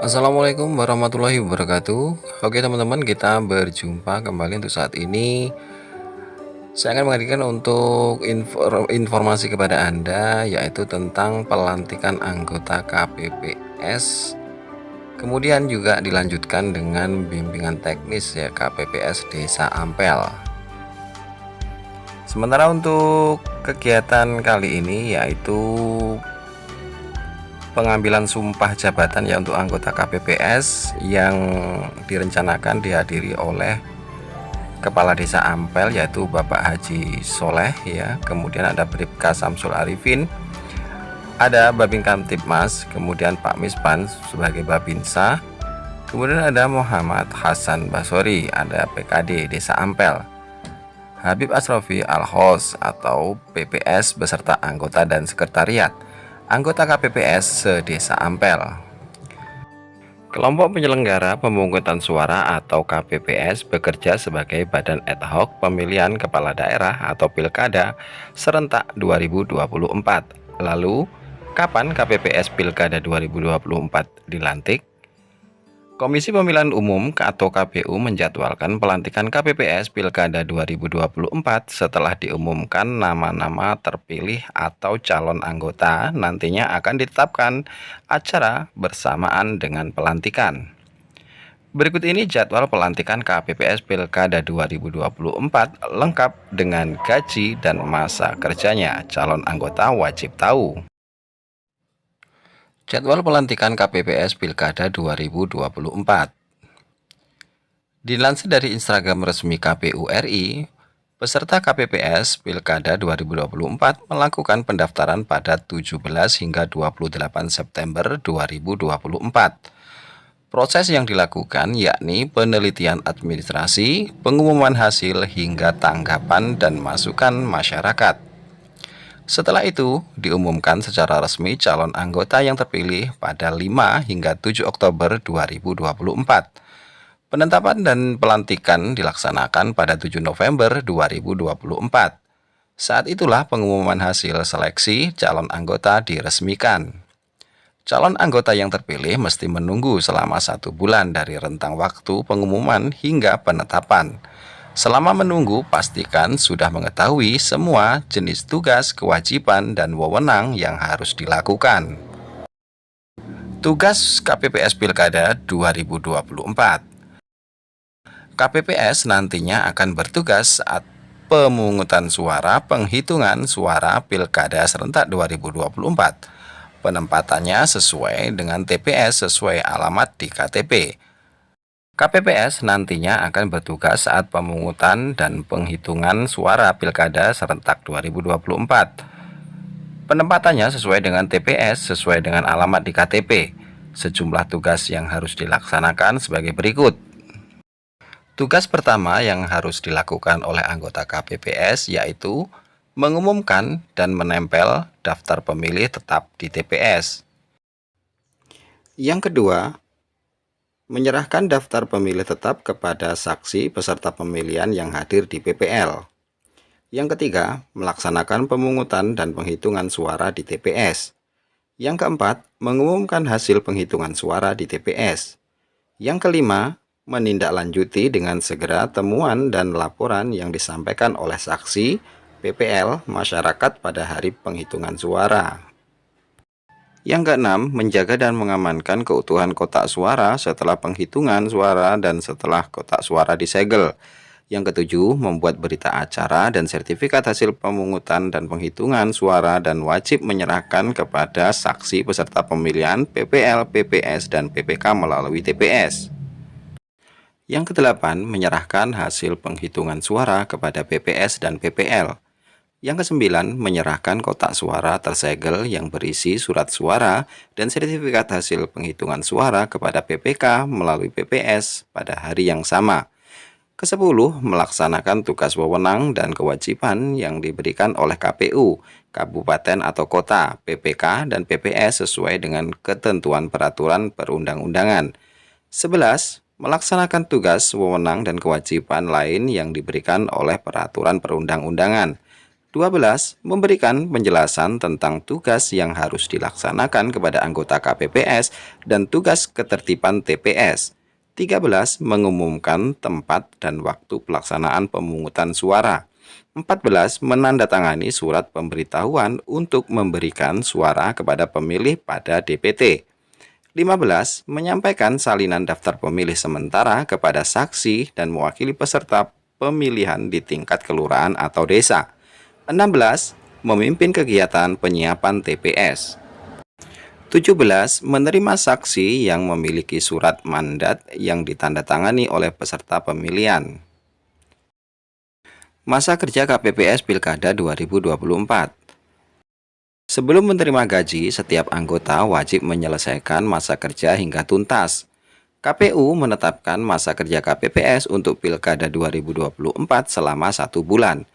Assalamualaikum warahmatullahi wabarakatuh. Oke teman-teman, kita berjumpa kembali. Untuk saat ini saya akan menghadirkan untuk informasi kepada Anda, yaitu tentang pelantikan anggota KPPS. Kemudian juga dilanjutkan dengan bimbingan teknis ya KPPS Desa Ampel. Sementara untuk kegiatan kali ini yaitu pengambilan sumpah jabatan ya untuk anggota KPPS yang direncanakan dihadiri oleh Kepala Desa Ampel, yaitu Bapak Haji Soleh ya. Kemudian ada Bribka Samsul Arifin, ada Babin Kamtibmas, kemudian Pak Mispan sebagai Babinsa, kemudian ada Muhammad Hasan Basori, ada PKD Desa Ampel, Habib Asrofi Al-Hos atau PPS beserta anggota dan sekretariat anggota KPPS se-Desa Ampel. Kelompok penyelenggara pemungutan suara atau KPPS bekerja sebagai badan ad hoc pemilihan kepala daerah atau pilkada serentak 2024. Lalu, kapan KPPS pilkada 2024 dilantik? Komisi Pemilihan Umum atau KPU menjadwalkan pelantikan KPPS Pilkada 2024 setelah diumumkan nama-nama terpilih atau calon anggota nantinya akan ditetapkan acara bersamaan dengan pelantikan. Berikut ini jadwal pelantikan KPPS Pilkada 2024 lengkap dengan gaji dan masa kerjanya. Calon anggota wajib tahu. Jadwal pelantikan KPPS Pilkada 2024. Dilansir dari Instagram resmi KPU RI, peserta KPPS Pilkada 2024 melakukan pendaftaran pada 17 hingga 28 September 2024. Proses yang dilakukan yakni penelitian administrasi, pengumuman hasil hingga tanggapan dan masukan masyarakat. Setelah itu, diumumkan secara resmi calon anggota yang terpilih pada 5 hingga 7 Oktober 2024. Penetapan dan pelantikan dilaksanakan pada 7 November 2024. Saat itulah pengumuman hasil seleksi calon anggota diresmikan. Calon anggota yang terpilih mesti menunggu selama 1 bulan dari rentang waktu pengumuman hingga penetapan. Selama menunggu, pastikan sudah mengetahui semua jenis tugas, kewajiban, dan wewenang yang harus dilakukan. Tugas KPPS Pilkada 2024. KPPS nantinya akan bertugas saat pemungutan suara penghitungan suara Pilkada serentak 2024. Penempatannya sesuai dengan TPS sesuai alamat di KTP. KPPS nantinya akan bertugas saat pemungutan dan penghitungan suara Pilkada serentak 2024. Penempatannya sesuai dengan TPS sesuai dengan alamat di KTP. Sejumlah tugas yang harus dilaksanakan sebagai berikut. Tugas pertama yang harus dilakukan oleh anggota KPPS yaitu mengumumkan dan menempel daftar pemilih tetap di TPS. Yang kedua, menyerahkan daftar pemilih tetap kepada saksi peserta pemilihan yang hadir di PPL. Yang ketiga, melaksanakan pemungutan dan penghitungan suara di TPS. Yang keempat, mengumumkan hasil penghitungan suara di TPS. Yang kelima, menindaklanjuti dengan segera temuan dan laporan yang disampaikan oleh saksi, PPL, masyarakat pada hari penghitungan suara. Yang keenam, menjaga dan mengamankan keutuhan kotak suara setelah penghitungan suara dan setelah kotak suara disegel. Yang ketujuh, membuat berita acara dan sertifikat hasil pemungutan dan penghitungan suara dan wajib menyerahkan kepada saksi peserta pemilihan PPL, PPS, dan PPK melalui TPS. Yang kedelapan, menyerahkan hasil penghitungan suara kepada PPS dan PPL. Yang kesembilan, menyerahkan kotak suara tersegel yang berisi surat suara dan sertifikat hasil penghitungan suara kepada PPK melalui PPS pada hari yang sama. Kesepuluh, melaksanakan tugas wewenang dan kewajiban yang diberikan oleh KPU, kabupaten atau kota, PPK, dan PPS sesuai dengan ketentuan peraturan perundang-undangan. 11. Melaksanakan tugas, wewenang, dan kewajiban lain yang diberikan oleh peraturan perundang-undangan. 12. Memberikan penjelasan tentang tugas yang harus dilaksanakan kepada anggota KPPS dan tugas ketertiban TPS. 13. Mengumumkan tempat dan waktu pelaksanaan pemungutan suara. 14. Menandatangani surat pemberitahuan untuk memberikan suara kepada pemilih pada DPT. 15. Menyampaikan salinan daftar pemilih sementara kepada saksi dan mewakili peserta pemilihan di tingkat kelurahan atau desa. 16. Memimpin kegiatan penyiapan TPS. 17. Menerima saksi yang memiliki surat mandat yang ditandatangani oleh peserta pemilihan. Masa kerja KPPS Pilkada 2024. Sebelum menerima gaji, setiap anggota wajib menyelesaikan masa kerja hingga tuntas. KPU menetapkan masa kerja KPPS untuk Pilkada 2024 selama 1 bulan.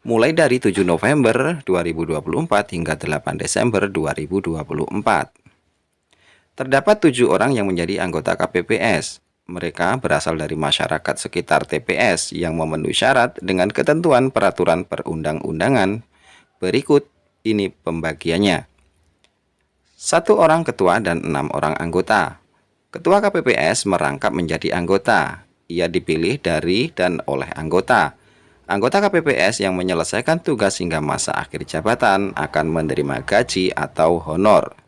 Mulai dari 7 November 2024 hingga 8 Desember 2024. Terdapat 7 orang yang menjadi anggota KPPS. Mereka berasal dari masyarakat sekitar TPS yang memenuhi syarat dengan ketentuan peraturan perundang-undangan. Berikut ini pembagiannya. 1 orang ketua dan 6 orang anggota. Ketua KPPS merangkap menjadi anggota. Ia dipilih dari dan oleh anggota. Anggota KPPS yang menyelesaikan tugas hingga masa akhir jabatan akan menerima gaji atau honor.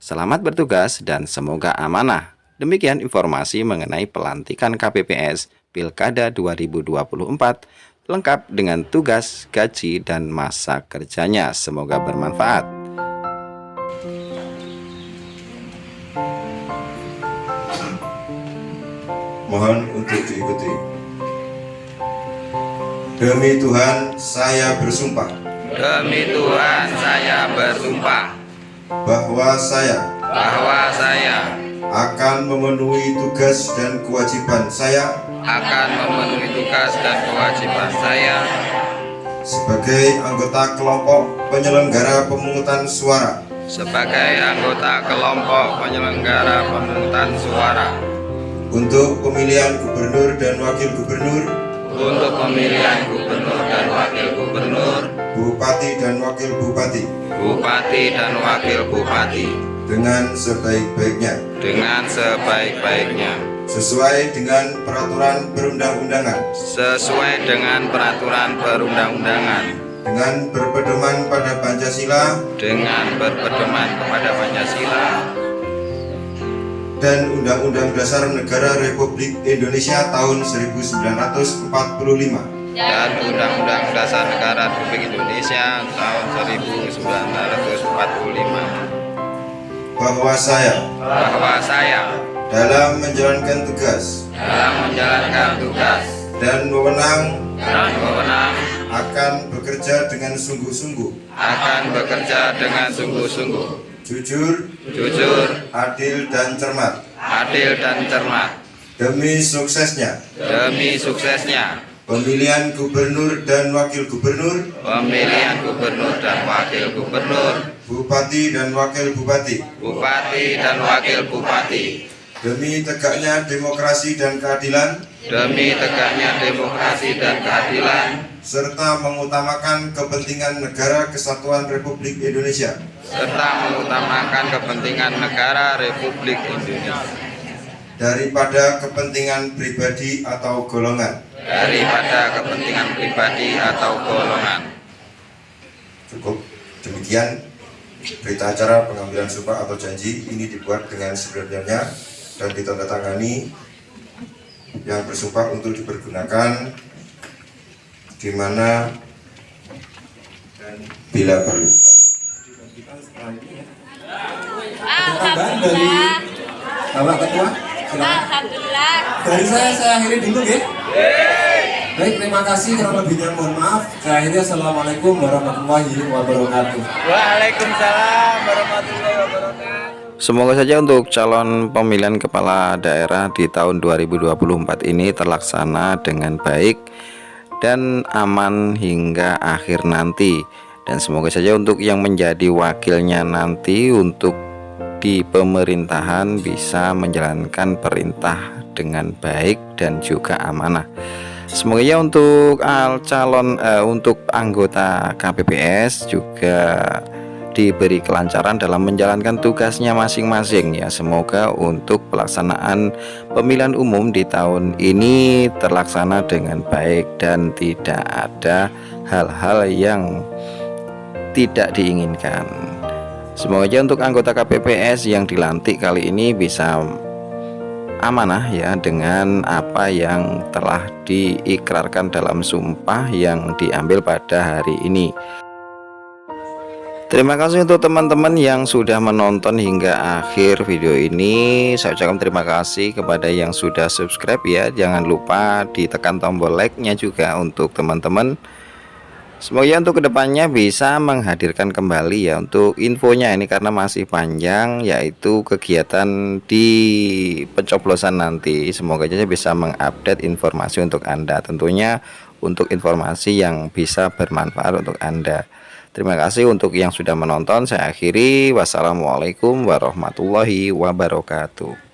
Selamat bertugas dan semoga amanah. Demikian informasi mengenai pelantikan KPPS Pilkada 2024 lengkap dengan tugas, gaji, dan masa kerjanya. Semoga bermanfaat. Mohon untuk diikuti. Demi Tuhan, saya bersumpah. Demi Tuhan, saya bersumpah Bahwa saya akan memenuhi tugas dan kewajiban saya sebagai anggota kelompok penyelenggara pemungutan suara untuk pemilihan gubernur dan wakil gubernur, bupati dan wakil bupati dengan sebaik-baiknya sesuai dengan peraturan perundang-undangan dengan berpedoman pada Pancasila dan Undang-Undang Dasar Negara Republik Indonesia tahun 1945 dan Undang-Undang Dasar Negara Republik Indonesia tahun 1945, bahwa saya dalam menjalankan tugas dan wewenang akan bekerja dengan sungguh-sungguh, jujur, adil dan cermat, demi suksesnya pemilihan gubernur dan wakil gubernur, bupati dan wakil bupati, demi tegaknya demokrasi dan keadilan, serta mengutamakan kepentingan negara kesatuan Republik Indonesia daripada kepentingan pribadi atau golongan. Cukup demikian berita acara pengambilan sumpah atau janji. Ini dibuat dengan sebenarnya dan ditandatangani yang bersumpah untuk dipergunakan di mana dan bila perlu. Tambahan dari Bapak Ketua, Alhamdulillah. dari saya akhiri dulu ya. Baik, terima kasih, kurang lebihnya mohon maaf. Saya akhiri, assalamualaikum warahmatullahi wabarakatuh. Waalaikumsalam warahmatullahi wabarakatuh. Semoga saja untuk calon pemilihan kepala daerah di tahun 2024 ini terlaksana dengan baik dan aman hingga akhir nanti. Dan semoga saja untuk yang menjadi wakilnya nanti untuk di pemerintahan bisa menjalankan perintah dengan baik dan juga amanah. Semoga ya untuk untuk anggota KPPS juga diberi kelancaran dalam menjalankan tugasnya masing-masing ya. Semoga untuk pelaksanaan pemilihan umum di tahun ini terlaksana dengan baik dan tidak ada hal-hal yang tidak diinginkan. Semoga aja untuk anggota KPPS yang dilantik kali ini bisa amanah ya dengan apa yang telah diikrarkan dalam sumpah yang diambil pada hari ini. Terima kasih untuk teman-teman yang sudah menonton hingga akhir video ini. Saya ucapkan terima kasih kepada yang sudah subscribe ya. Jangan lupa ditekan tombol like-nya juga untuk teman-teman. Semoga untuk kedepannya bisa menghadirkan kembali ya untuk infonya ini karena masih panjang, yaitu kegiatan di pencoblosan nanti. Semoga saja bisa mengupdate informasi untuk Anda, tentunya untuk informasi yang bisa bermanfaat untuk Anda. Terima kasih untuk yang sudah menonton. Saya akhiri. Wassalamualaikum warahmatullahi wabarakatuh.